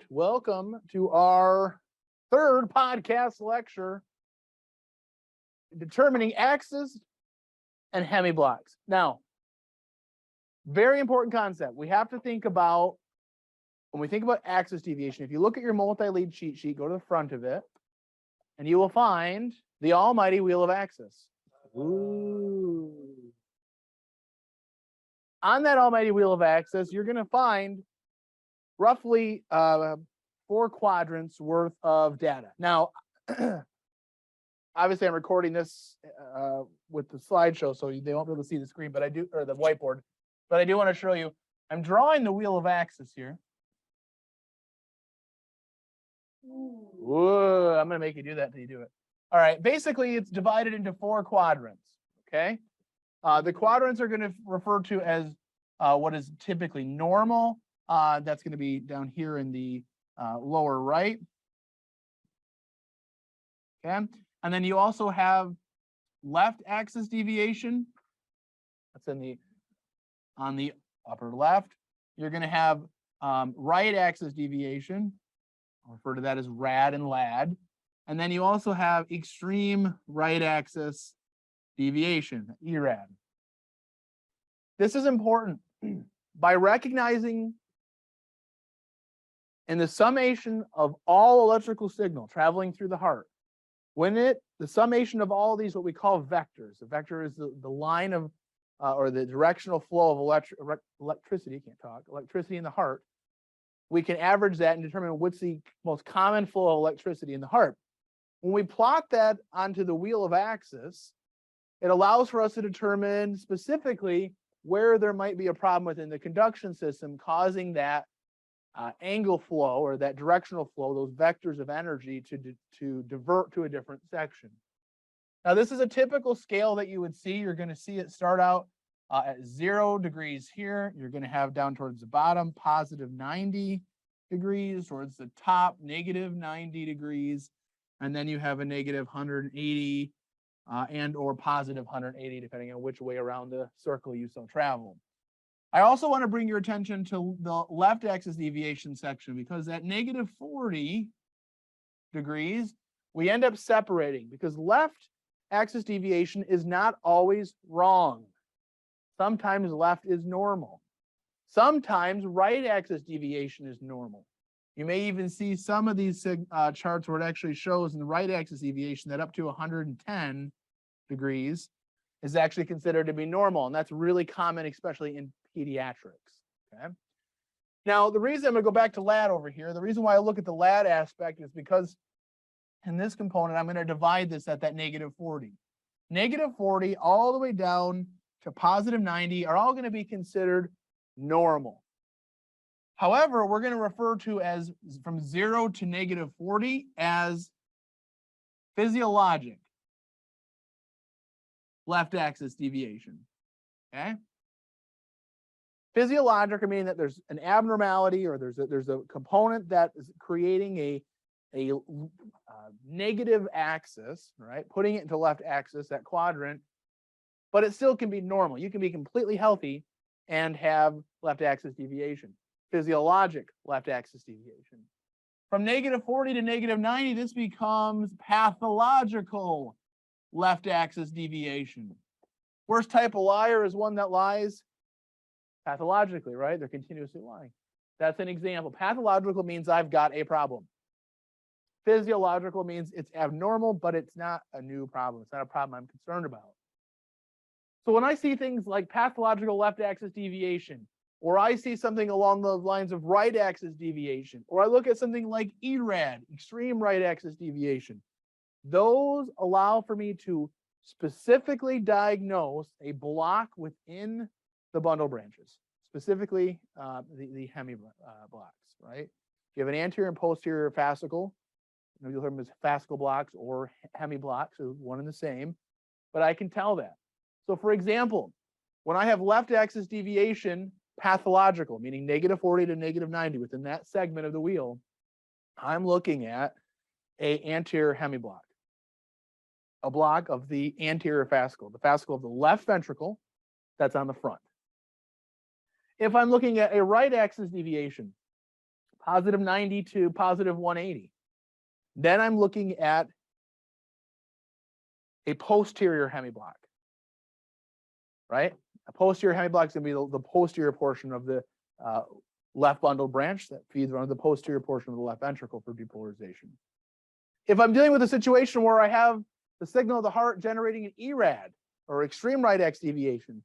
right, welcome to our third podcast lecture, determining axes and hemiblocks. Now, very important concept. We have to think about, when we think about axis deviation, if you look at your multi-lead cheat sheet, go to the front of it, and you will find the almighty wheel of axis. Ooh. On that almighty wheel of axis, you're going to find roughly 4 quadrants worth of data. Now, obviously, I'm recording this with the slideshow, so they won't be able to see the screen, but I do, or the whiteboard. But I do want to show you. I'm drawing the wheel of axis here. Whoa, I'm going to make you do that until you do it. All right. Basically, it's divided into 4 quadrants. Okay. The quadrants are going to refer to as what is typically normal. That's going to be down here in the lower right. Okay. And then you also have left axis deviation. That's on the upper left. You're going to have right axis deviation. I'll refer to that as rad and lad. And then you also have extreme right axis deviation, erad. This is important. By recognizing in the summation of all electrical signal traveling through the heart, the summation of all these, what we call vectors. A vector is the line of, or the directional flow of electricity, electricity in the heart. We can average that and determine what's the most common flow of electricity in the heart. When we plot that onto the wheel of axis, it allows for us to determine specifically where there might be a problem within the conduction system causing that angle flow or that directional flow, those vectors of energy to divert to a different section. Now, this is a typical scale that you would see. You're going to see it start out at 0 degrees here. You're going to have down towards the bottom, positive 90 degrees, towards the top, negative 90 degrees. And then you have a negative 180 and or positive 180, depending on which way around the circle you so travel. I also want to bring your attention to the left axis deviation section, because at negative 40 degrees, we end up separating, because left axis deviation is not always wrong. Sometimes left is normal. Sometimes right axis deviation is normal. You may even see some of these charts where it actually shows in the right axis deviation that up to 110 degrees is actually considered to be normal. And that's really common, especially in pediatrics. Okay. Now, the reason I'm going to go back to lad over here, the reason why I look at the lad aspect is because in this component, I'm going to divide this at that negative 40. Negative 40 all the way down to positive 90 are all going to be considered normal. However, we're going to refer to as from 0 to negative 40 as physiologic left axis deviation. Okay. Physiologic, meaning that there's an abnormality or there's a component that is creating a negative axis, right? Putting it into left axis, that quadrant, but it still can be normal. You can be completely healthy and have left axis deviation. Physiologic left axis deviation. From negative 40 to negative 90, this becomes pathological left axis deviation. Worst type of liar is one that lies pathologically, right? They're continuously lying. That's an example. Pathological means I've got a problem. Physiological means it's abnormal, but it's not a new problem. It's not a problem I'm concerned about. So when I see things like pathological left axis deviation, or I see something along the lines of right axis deviation, or I look at something like ERAD, extreme right axis deviation, those allow for me to specifically diagnose a block within the bundle branches, specifically the hemiblocks, right? You have an anterior and posterior fascicle. You'll hear them as fascicle blocks or hemiblocks, so one and the same, but I can tell that. So for example, when I have left axis deviation pathological, meaning negative 40 to negative 90 within that segment of the wheel, I'm looking at an anterior hemiblock, a block of the anterior fascicle, the fascicle of the left ventricle that's on the front. If I'm looking at a right axis deviation positive 90 to positive 180. Then I'm looking at a posterior hemiblock, right? A posterior hemiblock is going to be the posterior portion of the left bundle branch that feeds around the posterior portion of the left ventricle for depolarization. If I'm dealing with a situation where I have the signal of the heart generating an ERAD or extreme right ax deviation,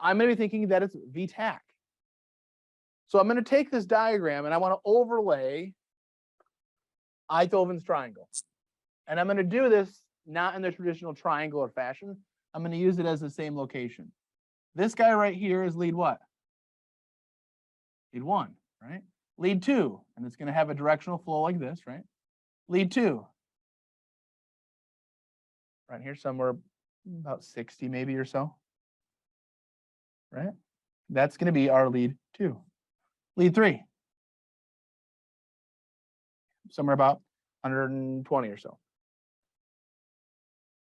I'm going to be thinking that it's VTAC. So I'm going to take this diagram and I want to overlay Einthoven's triangle. And I'm going to do this not in the traditional triangular fashion. I'm going to use it as the same location. This guy right here is lead what? Lead 1, right? Lead 2, and it's going to have a directional flow like this, right? Lead 2. Right here, somewhere about 60 maybe or so, right? That's going to be our lead 2. Lead 3. Somewhere about 120 or so.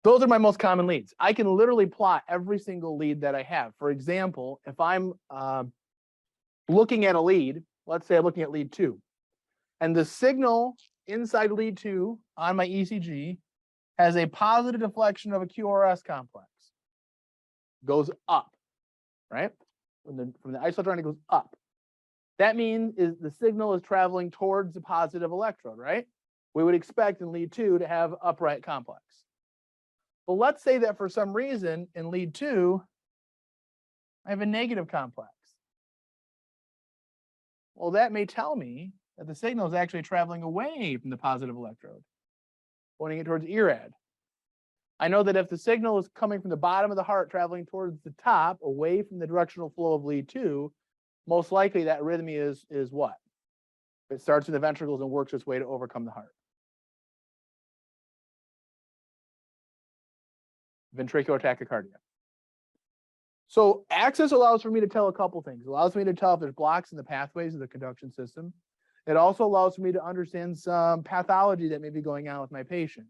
Those are my most common leads. I can literally plot every single lead that I have. For example, if I'm looking at a lead, let's say I'm looking at lead 2, and the signal inside lead 2 on my ECG has a positive deflection of a QRS complex. Goes up, right? From the isotronic, it goes up. That means the signal is traveling towards the positive electrode, right? We would expect in lead 2 to have upright complex. But let's say that for some reason in lead 2, I have a negative complex. Well, that may tell me that the signal is actually traveling away from the positive electrode, pointing it towards ERAD. I know that if the signal is coming from the bottom of the heart traveling towards the top, away from the directional flow of lead 2, most likely that arrhythmia is what? It starts in the ventricles and works its way to overcome the heart. Ventricular tachycardia. So axis allows for me to tell a couple things. It allows me to tell if there's blocks in the pathways of the conduction system. It also allows me to understand some pathology that may be going on with my patient.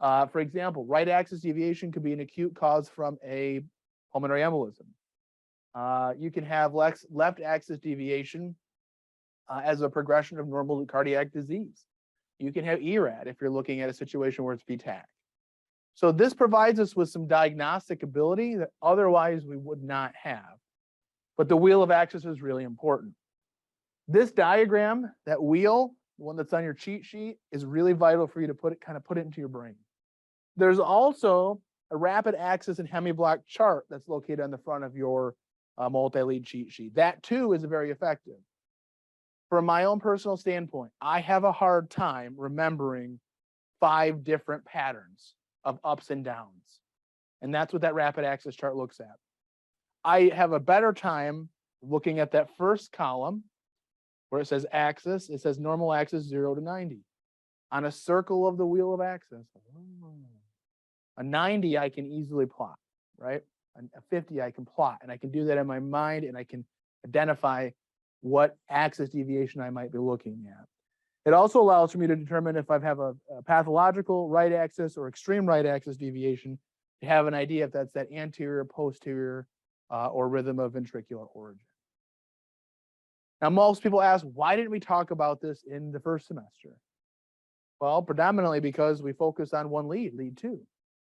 For example, right axis deviation could be an acute cause from a pulmonary embolism. You can have left axis deviation as a progression of normal cardiac disease. You can have ERAD if you're looking at a situation where it's VTAC. So this provides us with some diagnostic ability that otherwise we would not have. But the wheel of axis is really important. This diagram, that wheel, the one that's on your cheat sheet, is really vital for you to put it into your brain. There's also a rapid axis and Hemiblock chart that's located on the front of your multi-lead cheat sheet. That too is very effective. From my own personal standpoint, I have a hard time remembering 5 different patterns of ups and downs. And that's what that rapid axis chart looks at. I have a better time looking at that first column where it says axis. It says normal axis 0 to 90. On a circle of the wheel of axis, a 90 I can easily plot, right? A 50 I can plot, and I can do that in my mind, and I can identify what axis deviation I might be looking at. It also allows for me to determine if I have a pathological right axis or extreme right axis deviation to have an idea if that's that anterior, posterior, or rhythm of ventricular origin. Now, most people ask, why didn't we talk about this in the first semester? Well, predominantly because we focused on one lead, lead 2.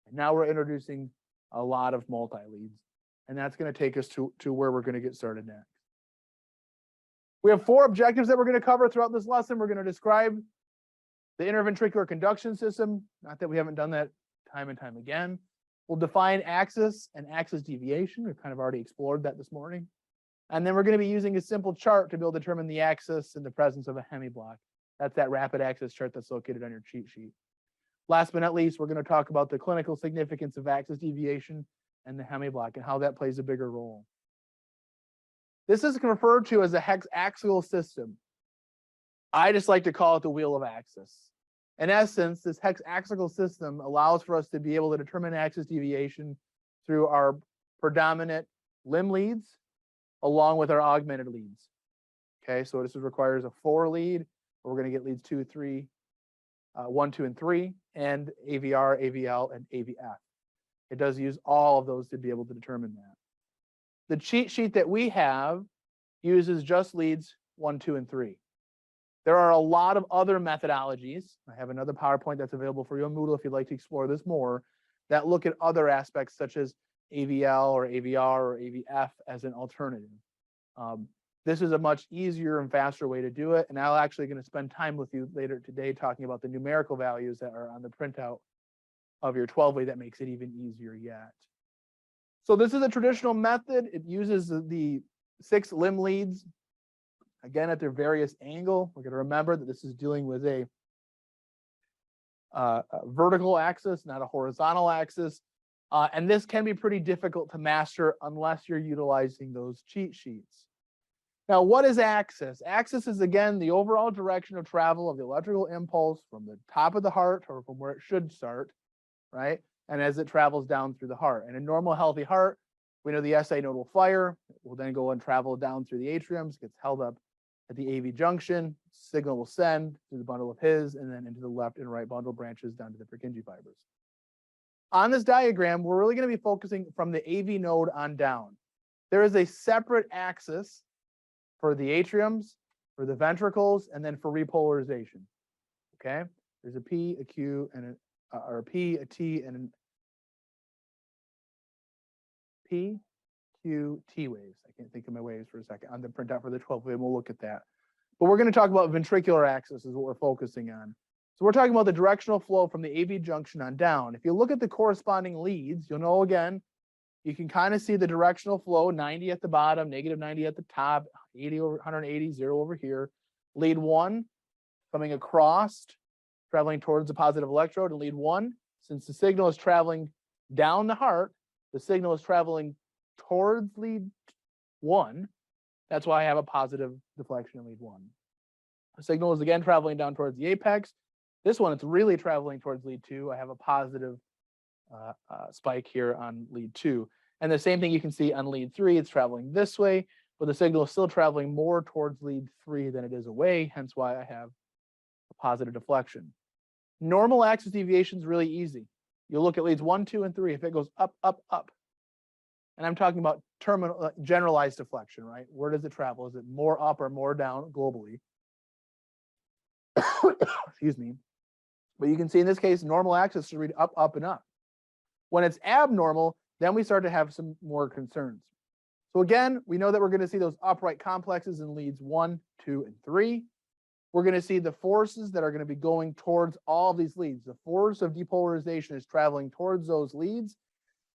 And now we're introducing a lot of multi-leads, and that's going to take us to where we're going to get started next. We have 4 objectives that we're going to cover throughout this lesson. We're going to describe the interventricular conduction system, not that we haven't done that time and time again. We'll define axis and axis deviation. We've kind of already explored that this morning. And then we're going to be using a simple chart to be able to determine the axis in the presence of a Hemiblock. That's that rapid axis chart that's located on your cheat sheet. Last but not least, we're going to talk about the clinical significance of axis deviation and the Hemiblock and how that plays a bigger role. This is referred to as a hexaxial system. I just like to call it the wheel of axis. In essence, this hexaxial system allows for us to be able to determine axis deviation through our predominant limb leads along with our augmented leads. Okay, so this requires a 4 lead. We're going to get leads 2, 3, 1, 2, and 3, and AVR, AVL, and AVF. It does use all of those to be able to determine that. The cheat sheet that we have uses just leads 1, 2, and 3. There are a lot of other methodologies. I have another PowerPoint that's available for you on Moodle if you'd like to explore this more, that look at other aspects such as AVL or AVR or AVF as an alternative. This is a much easier and faster way to do it. And I'm actually going to spend time with you later today talking about the numerical values that are on the printout of your 12-way that makes it even easier yet. So this is a traditional method. It uses the 6 limb leads, again, at their various angle. We're going to remember that this is dealing with a vertical axis, not a horizontal axis. And this can be pretty difficult to master unless you're utilizing those cheat sheets. Now, what is axis? Axis is, again, the overall direction of travel of the electrical impulse from the top of the heart, or from where it should start, right? And as it travels down through the heart. And a normal healthy heart, we know the SI node will fire. It will then go and travel down through the atriums, gets held up at the AV junction. Signal will send through the bundle of His, and then into the left and right bundle branches down to the Purkinje fibers. On this diagram, we're really going to be focusing from the AV node on down. There is a separate axis for the atriums, for the ventricles, and then for repolarization. Okay, there's a P, a Q, and or a P, a T, and a P, Q, T waves. I can't think of my waves for a second on the printout for the 12-way. We'll look at that. But we're going to talk about ventricular axis is what we're focusing on. So we're talking about the directional flow from the AV junction on down. If you look at the corresponding leads, you'll know again, you can kind of see the directional flow, 90 at the bottom, negative 90 at the top, 80 over 180, 0 over here. Lead 1 coming across, traveling towards the positive electrode, and lead 1, since the signal is traveling down the heart, the signal is traveling towards lead 1. That's why I have a positive deflection in lead 1. The signal is again traveling down towards the apex. This one, it's really traveling towards lead 2. I have a positive spike here on lead 2. And the same thing you can see on lead 3. It's traveling this way, but the signal is still traveling more towards lead 3 than it is away, hence why I have a positive deflection. Normal axis deviation is really easy. You look at leads 1, 2, and 3. If it goes up, up, up, and I'm talking about terminal generalized deflection, right? Where does it travel? Is it more up or more down globally? Excuse me. But you can see in this case, normal axis should read up, up, and up. When it's abnormal, then we start to have some more concerns. So again, we know that we're going to see those upright complexes in leads 1, 2, and 3. We're going to see the forces that are going to be going towards all of these leads. The force of depolarization is traveling towards those leads.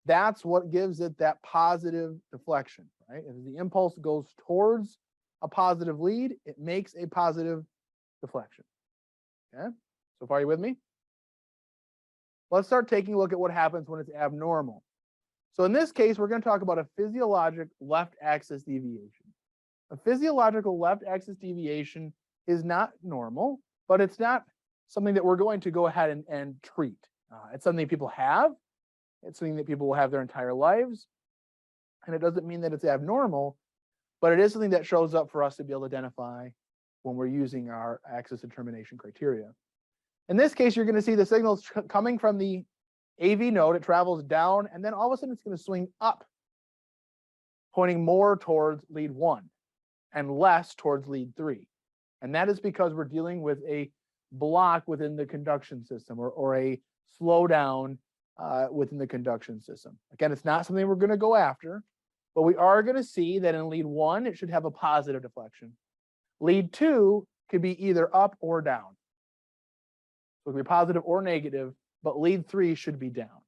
That's what gives it that positive deflection, right? If the impulse goes towards a positive lead, it makes a positive deflection. Okay, so far, are you with me? Let's start taking a look at what happens when it's abnormal. So in this case, we're going to talk about a physiologic left axis deviation. A physiological left axis deviation is not normal, but it's not something that we're going to go ahead and treat. It's something people have. It's something that people will have their entire lives. And it doesn't mean that it's abnormal, but it is something that shows up for us to be able to identify when we're using our axis determination criteria. In this case, you're going to see the signals coming from the AV node. It travels down, and then all of a sudden it's going to swing up, pointing more towards lead 1 and less towards lead 3. And that is because we're dealing with a block within the conduction system, or a slowdown within the conduction system. Again, it's not something we're going to go after, but we are going to see that in lead 1, it should have a positive deflection. Lead 2 could be either up or down. So it could be positive or negative, but lead 3 should be down.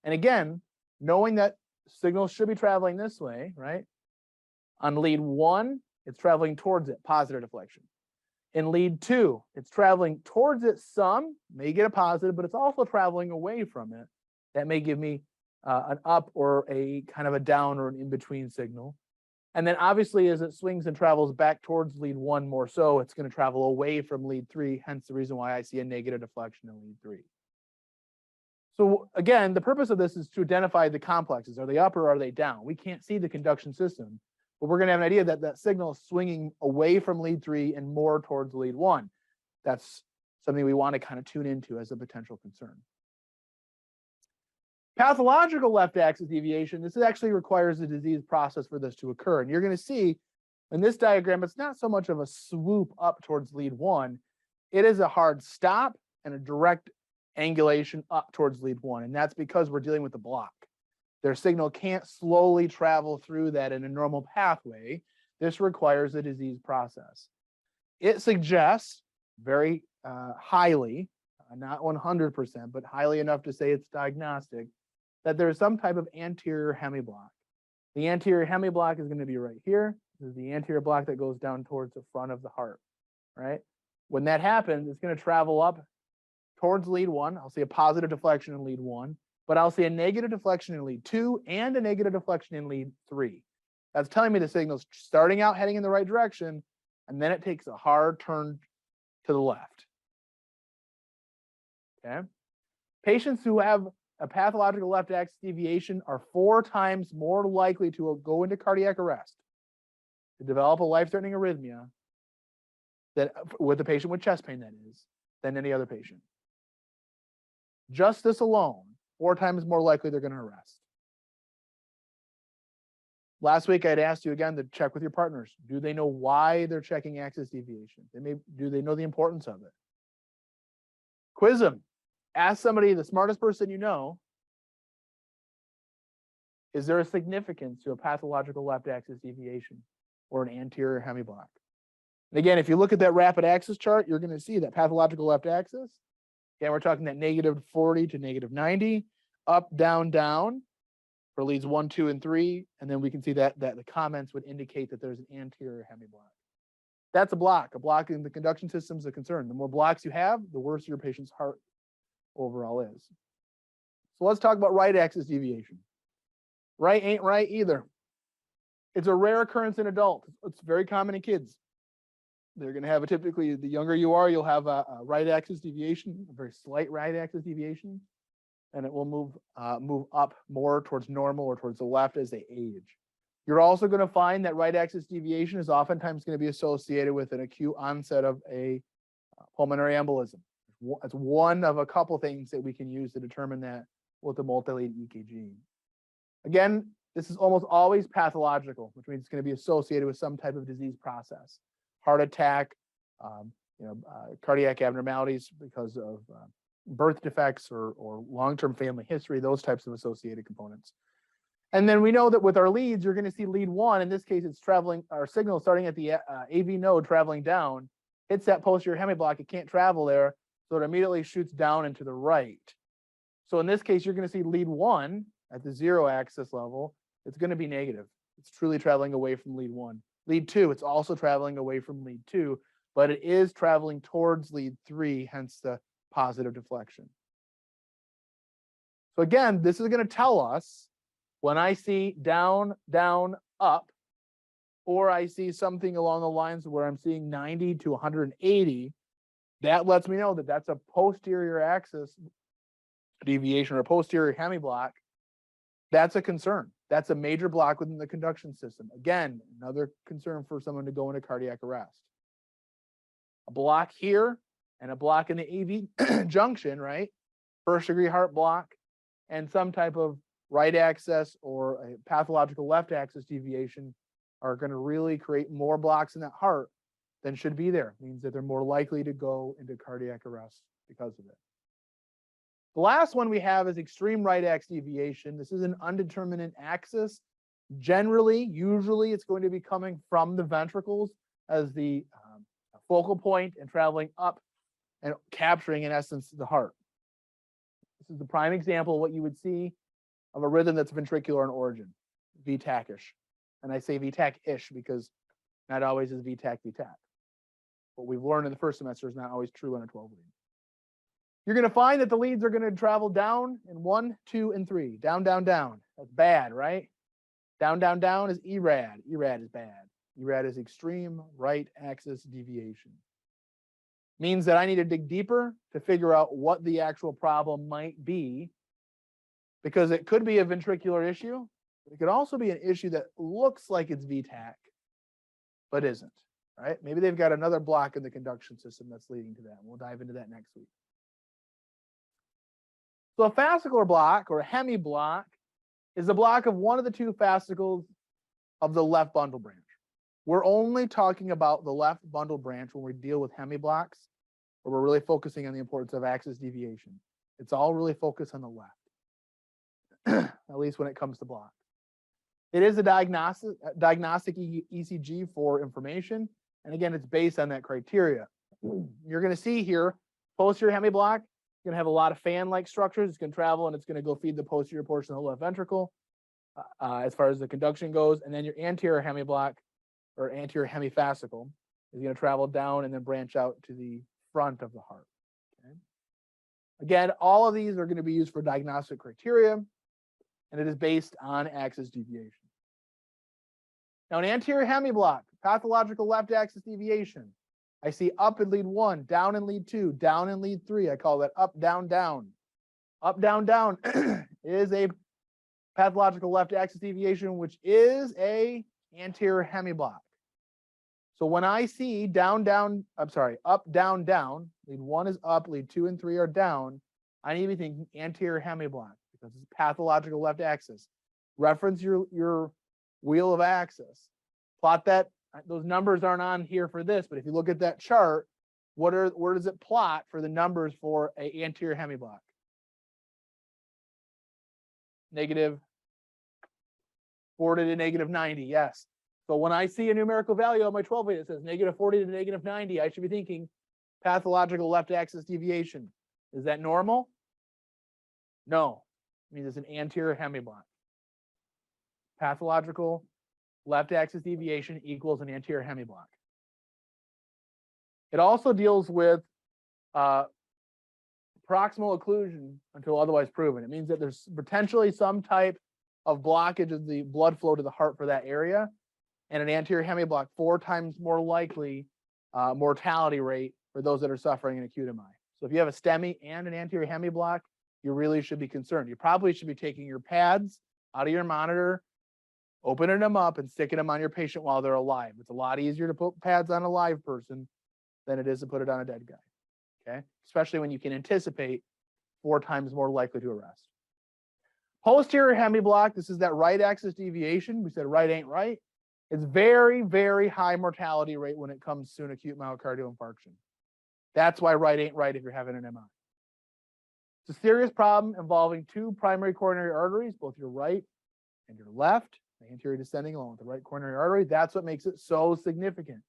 And again, knowing that signals should be traveling this way, right? On lead 1, it's traveling towards it, positive deflection. In lead 2, it's traveling towards it some, may get a positive, but it's also traveling away from it. That may give me an up or a kind of a down or an in-between signal. And then obviously as it swings and travels back towards lead 1 more so, it's going to travel away from lead 3, hence the reason why I see a negative deflection in lead 3. So again, the purpose of this is to identify the complexes. Are they up or are they down? We can't see the conduction system, but we're going to have an idea that that signal is swinging away from lead 3 and more towards lead 1. That's something we want to kind of tune into as a potential concern. Pathological left axis deviation, this actually requires a disease process for this to occur. And you're going to see In this diagram, it's not so much of a swoop up towards lead 1. It is a hard stop and a direct angulation up towards lead 1. And that's because we're dealing with the block. Their signal can't slowly travel through that in a normal pathway. This requires a disease process. It suggests very highly, not 100%, but highly enough to say it's diagnostic, that there's some type of anterior hemiblock. The anterior hemiblock is going to be right here. This is the anterior block that goes down towards the front of the heart, right? When that happens, it's going to travel up towards lead 1. I'll see a positive deflection in lead 1, but I'll see a negative deflection in lead 2 and a negative deflection in lead 3. That's telling me the signal's starting out heading in the right direction, and then it takes a hard turn to the left. Okay? Patients who have a pathological left axis deviation are 4 times more likely to go into cardiac arrest, to develop a life-threatening arrhythmia, that with a patient with chest pain, that is, than any other patient. Just this alone, 4 times more likely they're going to arrest. Last week, I'd asked you again to check with your partners. Do they know why they're checking axis deviation? Do they know the importance of it? Quiz them. Ask somebody, the smartest person you know, is there a significance to a pathological left axis deviation or an anterior hemiblock? And again, if you look at that rapid axis chart, you're going to see that pathological left axis. Again, we're talking that -40 to -90, up, down, down for leads 1, 2, and 3. And then we can see that the comments would indicate that there's an anterior hemiblock. That's a block. A block in the conduction system is a concern. The more blocks you have, the worse your patient's heart overall is. So let's talk about right axis deviation. Right ain't right either. It's a rare occurrence in adults. It's very common in kids. They're going to have typically, the younger you are, you'll have a right axis deviation, a very slight right axis deviation, and it will move up more towards normal or towards the left as they age. You're also going to find that right axis deviation is oftentimes going to be associated with an acute onset of a pulmonary embolism. It's one of a couple things that we can use to determine that with the multi-lead EKG. Again, this is almost always pathological, which means it's going to be associated with some type of disease process, heart attack, cardiac abnormalities because of birth defects or long-term family history, those types of associated components. And then we know that with our leads, you're going to see lead 1. In this case, it's traveling, our signal starting at the AV node traveling down, hits that posterior hemiblock, it can't travel there, so it immediately shoots down and to the right. So in this case, you're going to see lead 1 at the 0 axis level. It's going to be negative. It's truly traveling away from lead 1. Lead 2, it's also traveling away from lead 2, but it is traveling towards lead 3, hence the positive deflection. So again, this is going to tell us when I see down, down, up, or I see something along the lines where I'm seeing 90 to 180, that lets me know that that's a posterior axis deviation or a posterior hemiblock. That's a concern. That's a major block within the conduction system. Again, another concern for someone to go into cardiac arrest. A block here and a block in the AV junction, right? First degree heart block and some type of right axis or a pathological left axis deviation are going to really create more blocks in that heart than should be there. It means that they're more likely to go into cardiac arrest because of it. The last one we have is extreme right axis deviation. This is an undeterminate axis. Generally, usually it's going to be coming from the ventricles as the focal point and traveling up and capturing, in essence, the heart. This is the prime example of what you would see of a rhythm that's ventricular in origin, VTAC-ish. And I say VTAC-ish because not always is VTAC VTAC. What we've learned in the first semester is not always true on a 12 lead. You're going to find that the leads are going to travel down in 1, 2, and 3. Down, down, down. That's bad, right? Down, down, down is ERAD. ERAD is bad. ERAD is extreme right axis deviation. Means that I need to dig deeper to figure out what the actual problem might be, because it could be a ventricular issue. But it could also be an issue that looks like it's VTAC, but isn't, right? Maybe they've got another block in the conduction system that's leading to that. We'll dive into that next week. So a fascicular block or a hemiblock is a block of one of the 2 fascicles of the left bundle branch. We're only talking about the left bundle branch when we deal with hemiblocks, where we're really focusing on the importance of axis deviation. It's all really focused on the left, at least when it comes to blocks. It is a diagnostic ECG for information. And again, it's based on that criteria. You're going to see here, posterior hemiblock, you're going to have a lot of fan-like structures. It's going to travel and it's going to go feed the posterior portion of the left ventricle as far as the conduction goes. And then your anterior hemiblock or anterior hemifascicle is going to travel down and then branch out to the front of the heart. Okay? Again, all of these are going to be used for diagnostic criteria, and it is based on axis deviation. Now, an anterior hemiblock, pathological left axis deviation. I see up in lead 1, down in lead 2, down in lead 3. I call that up, down, down. Up, down, down is a pathological left axis deviation, which is a anterior hemiblock. So when I see down, down, up, down, down, lead 1 is up, lead 2 and 3 are down, I need to be thinking anterior hemiblock because it's pathological left axis. Reference your wheel of axis. Plot that. Those numbers aren't on here for this, but if you look at that chart, where does it plot for the numbers for an anterior hemiblock? -40 to -90, yes. So when I see a numerical value on my 12 lead that says -40 to -90, I should be thinking pathological left axis deviation. Is that normal? No. It means it's an anterior hemiblock. Pathological left axis deviation equals an anterior hemiblock. It also deals with proximal occlusion until otherwise proven. It means that there's potentially some type of blockage of the blood flow to the heart for that area, and an anterior hemiblock 4 times more likely mortality rate for those that are suffering an acute MI. So if you have a STEMI and an anterior hemiblock, you really should be concerned. You probably should be taking your pads out of your monitor, opening them up and sticking them on your patient while they're alive. It's a lot easier to put pads on a live person than it is to put it on a dead guy. Okay, especially when you can anticipate 4 times more likely to arrest. Posterior hemiblock, this is that right axis deviation. We said right ain't right. It's very, very high mortality rate when it comes to an acute myocardial infarction. That's why right ain't right if you're having an MI. It's a serious problem involving 2 primary coronary arteries, both your right and your left, the anterior descending along with the right coronary artery. That's what makes it so significant.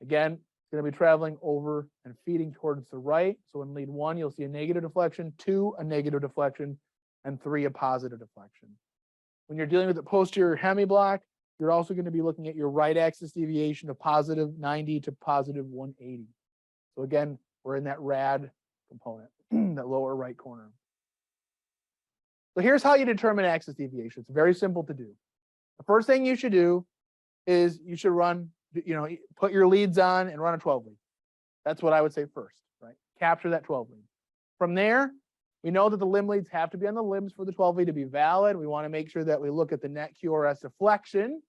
Again, it's going to be traveling over and feeding towards the right. So in lead 1, you'll see a negative deflection, 2, a negative deflection, and 3, a positive deflection. When you're dealing with the posterior hemiblock, you're also going to be looking at your right axis deviation of +90 to +180. So again, we're in that rad component, that lower right corner. So here's how you determine axis deviation. It's very simple to do. The first thing you should do is you should run, put your leads on and run a 12 lead. That's what I would say first, right? Capture that 12 lead. From there, we know that the limb leads have to be on the limbs for the 12 lead to be valid. We want to make sure that we look at the net QRS deflection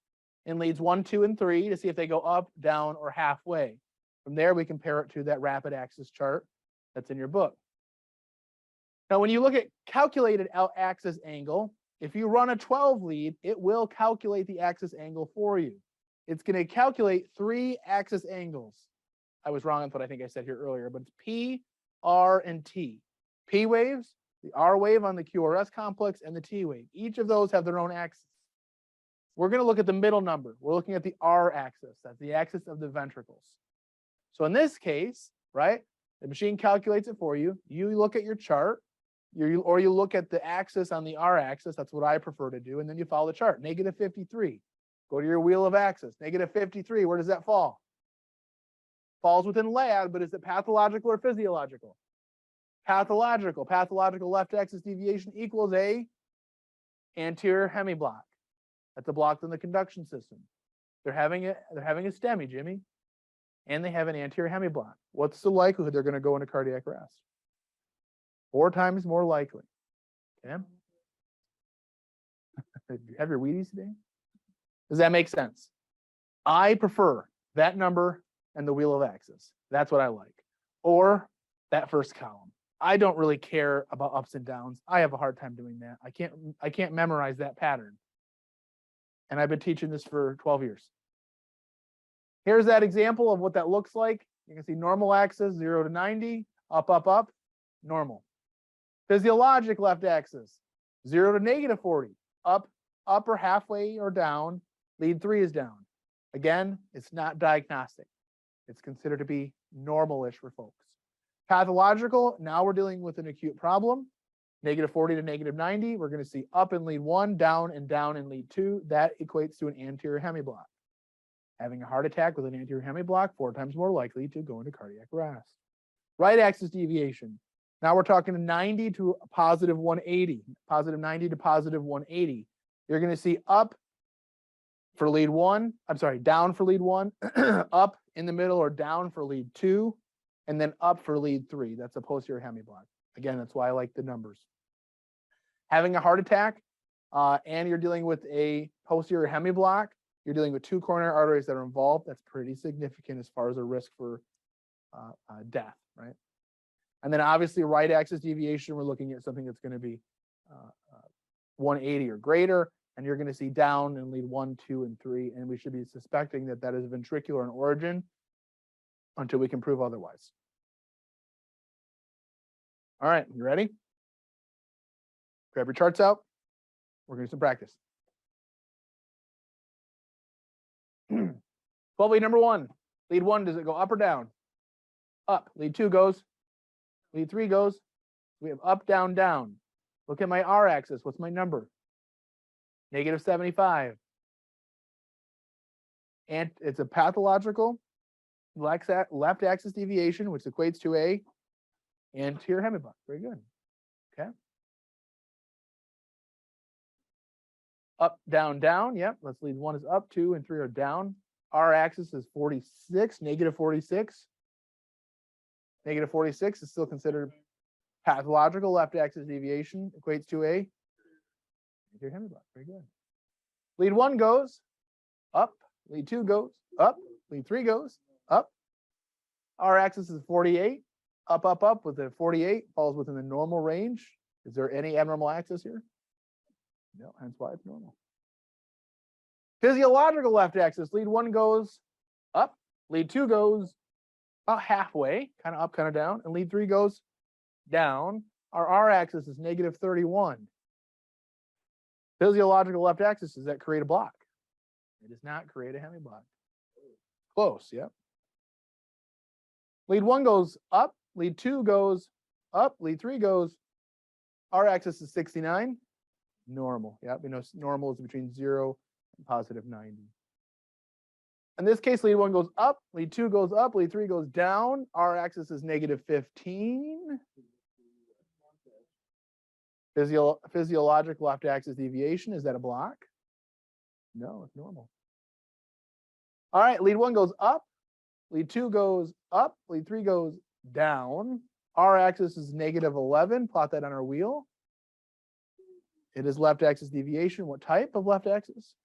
in leads 1, 2, and 3 to see if they go up, down, or halfway. From there, we compare it to that rapid axis chart that's in your book. Now, when you look at calculated axis angle, if you run a 12 lead, it will calculate the axis angle for you. It's going to calculate 3 axis angles. I was wrong on what I think I said here earlier, but it's P, R, and T. P waves, the R wave on the QRS complex, and the T wave. Each of those have their own axis. We're going to look at the middle number. We're looking at the R axis. That's the axis of the ventricles. So in this case, right, the machine calculates it for you. You look at your chart, or you look at the axis on the R axis. That's what I prefer to do. And then you follow the chart. -53. Go to your wheel of axis. -53. Where does that fall? Falls within lab, but is it pathological or physiological? Pathological. Pathological left axis deviation equals a anterior hemiblock. That's a block in the conduction system. They're having a STEMI, Jimmy, and they have an anterior hemiblock. What's the likelihood they're going to go into cardiac arrest? 4 times more likely. Okay. Do you have your Wheaties today? Does that make sense? I prefer that number and the wheel of axis. That's what I like. Or that first column. I don't really care about ups and downs. I have a hard time doing that. I can't memorize that pattern. And I've been teaching this for 12 years. Here's that example of what that looks like. You can see normal axis, 0 to 90, up, up, up, normal. Physiologic left axis, 0 to negative 40, up, up or halfway or down, lead 3 is down. Again, it's not diagnostic. It's considered to be normal-ish for folks. Pathological, now we're dealing with an acute problem. Negative 40 to negative 90, we're going to see up in lead 1, down in lead 2. That equates to an anterior hemiblock. Having a heart attack with an anterior hemiblock, 4 times more likely to go into cardiac arrest. Right axis deviation. Now we're talking 90 to positive 180, positive 90 to positive 180. You're going to see up for lead 1, down for lead 1, up in the middle or down for lead 2, and then up for lead 3. That's a posterior hemiblock. Again, that's why I like the numbers. Having a heart attack and you're dealing with a posterior hemiblock, you're dealing with 2 coronary arteries that are involved. That's pretty significant as far as a risk for death, right? And then obviously right axis deviation, we're looking at something that's going to be 180 or greater, and you're going to see down in lead 1, 2, and 3, and we should be suspecting that that is ventricular in origin until we can prove otherwise. All right, you ready? Grab your charts out. We're going to do some practice. 12 lead number 1. Lead 1, does it go up or down? Up. Lead 2 goes. Lead 3 goes. We have up, down, down. Look at my R axis. What's my number? Negative 75. And it's a pathological left axis deviation, which equates to a anterior hemiblock. Very good. Okay. Up, down, down. Yep. Let's lead 1 is up, 2 and 3 are down. R axis is 46, negative 46. Negative 46 is still considered pathological left axis deviation, equates to a anterior hemiblock. Very good. Lead 1 goes up, lead 2 goes up, lead 3 goes up. R axis is 48, up, up, up with a 48, falls within the normal range. Is there any abnormal axis here? No, hence why it's normal. Physiological left axis, lead 1 goes up, lead 2 goes about halfway, kind of up, kind of down, and lead 3 goes down. Our R axis is negative 31. Physiological left axis, does that create a block? It does not create a hemiblock. Close, yep. Lead 1 goes up, lead 2 goes up, lead 3 goes, R axis is 69. Normal, yeah, we know normal is between 0 and positive 90. In this case, lead 1 goes up, lead 2 goes up, lead 3 goes down. R axis is negative 15. Physiologic left axis deviation, is that a block? No, it's normal. All right, lead 1 goes up, lead 2 goes up, lead 3 goes down. R axis is negative 11. Plot that on our wheel. It is left axis deviation. What type of left axis?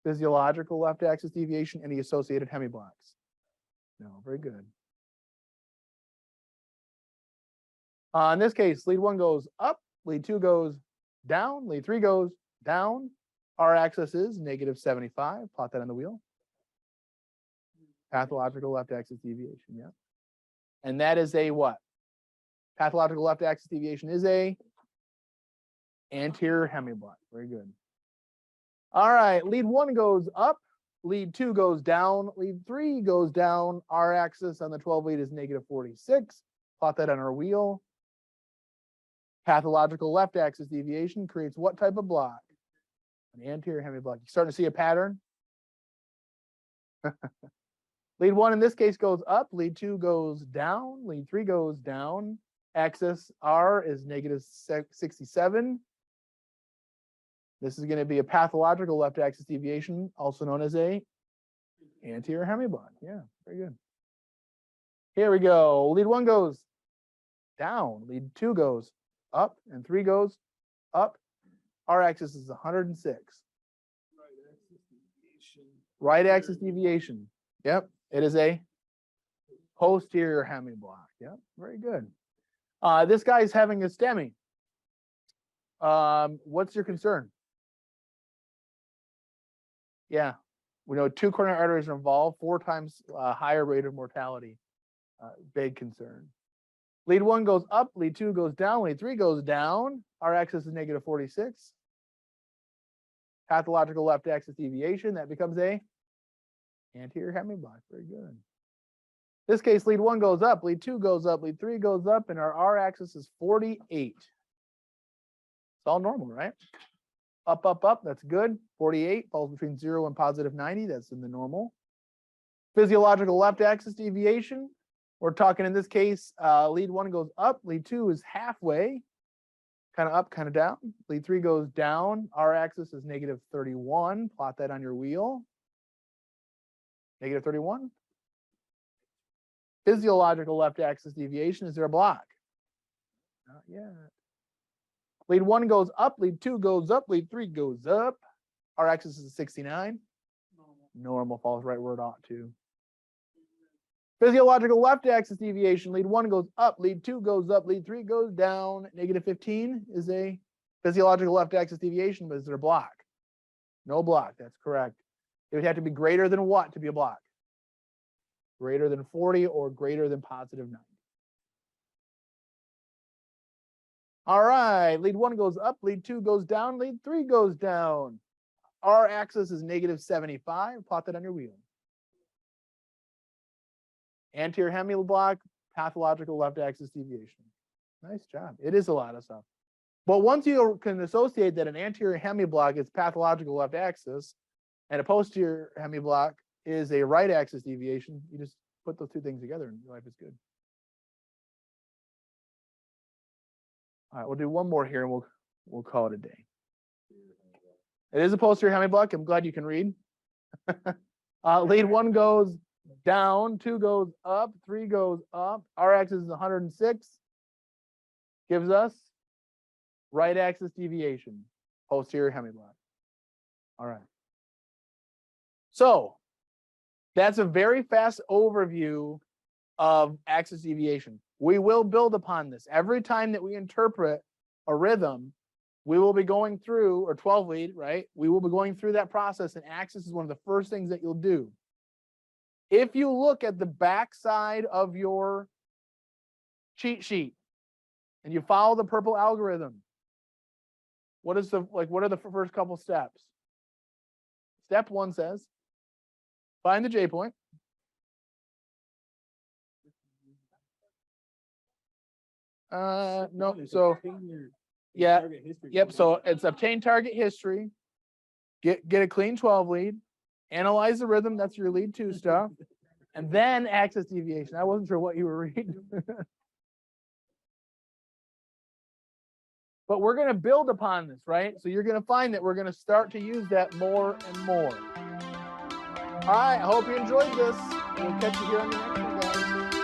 Physiological left axis deviation. Any associated hemiblocks? No, very good. In this case, lead 1 goes up, lead 2 goes down, lead 3 goes down. R axis is negative 75. Plot that on the wheel. Pathological left axis deviation, yeah. And that is a what? Pathological left axis deviation is a anterior hemiblock. Very good. All right, lead 1 goes up, lead 2 goes down, lead 3 goes down. R axis on the 12 lead is negative 46. Plot that on our wheel. Pathological left axis deviation creates what type of block? An anterior hemiblock. You starting to see a pattern? Lead 1 in this case goes up, lead 2 goes down, lead 3 goes down. Axis R is negative 67. This is going to be a pathological left axis deviation, also known as a anterior hemiblock. Yeah, very good. Here we go. Lead 1 goes down, lead 2 goes up, and 3 goes up. R axis is 106. Right axis deviation. Yep, it is a posterior hemiblock. Yep, very good. This guy is having a STEMI. What's your concern? Yeah. We know 2 coronary arteries are involved, 4 times higher rate of mortality. Big concern. Lead 1 goes up, lead 2 goes down, lead 3 goes down. Our axis is negative 46. Pathological left axis deviation, that becomes a anterior hemiblock. Very good. In this case, lead 1 goes up, lead 2 goes up, lead 3 goes up, and our R axis is 48. It's all normal, right? Up, up, up, that's good. 48 falls between 0 and positive 90, that's in the normal. Physiological left axis deviation, we're talking in this case, lead 1 goes up, lead 2 is halfway, kind of up, kind of down. Lead 3 goes down, our axis is negative 31, plot that on your wheel. Negative 31. Physiological left axis deviation, is there a block? Not yet. Lead 1 goes up, lead 2 goes up, lead 3 goes up. Our axis is 69. Normal falls right where it ought to. Physiological left axis deviation, lead 1 goes up, lead 2 goes up, lead 3 goes down. Negative 15 is a physiological left axis deviation, but is there a block? No block, that's correct. It would have to be greater than what to be a block? Greater than 40 or greater than positive 90. All right, lead 1 goes up, lead 2 goes down, lead 3 goes down. Our axis is negative 75. Plot that on your wheel. Anterior hemiblock, pathological left axis deviation. Nice job. It is a lot of stuff. But once you can associate that an anterior hemiblock is pathological left axis and a posterior hemiblock is a right axis deviation, you just put those 2 things together and your life is good. All right, we'll do one more here and we'll call it a day. It is a posterior hemiblock. I'm glad you can read. Lead 1 goes down, 2 goes up, 3 goes up. Our axis is 106. Gives us right axis deviation, posterior hemiblock. All right. So that's a very fast overview of axis deviation. We will build upon this. Every time that we interpret a rhythm, we will be going through, or 12 lead, right? We will be going through that process, and axis is one of the first things that you'll do. If you look at the back side of your cheat sheet and you follow the purple algorithm, what are the first couple steps? Step 1 says, find the J point. No, so yeah, yep. So it's obtain target history, get a clean 12 lead, analyze the rhythm. That's your lead 2 stuff, and then axis deviation. I wasn't sure what you were reading, but we're going to build upon this, right? So you're going to find that we're going to start to use that more and more. All right. I hope you enjoyed this. We'll catch you here on the next one, guys.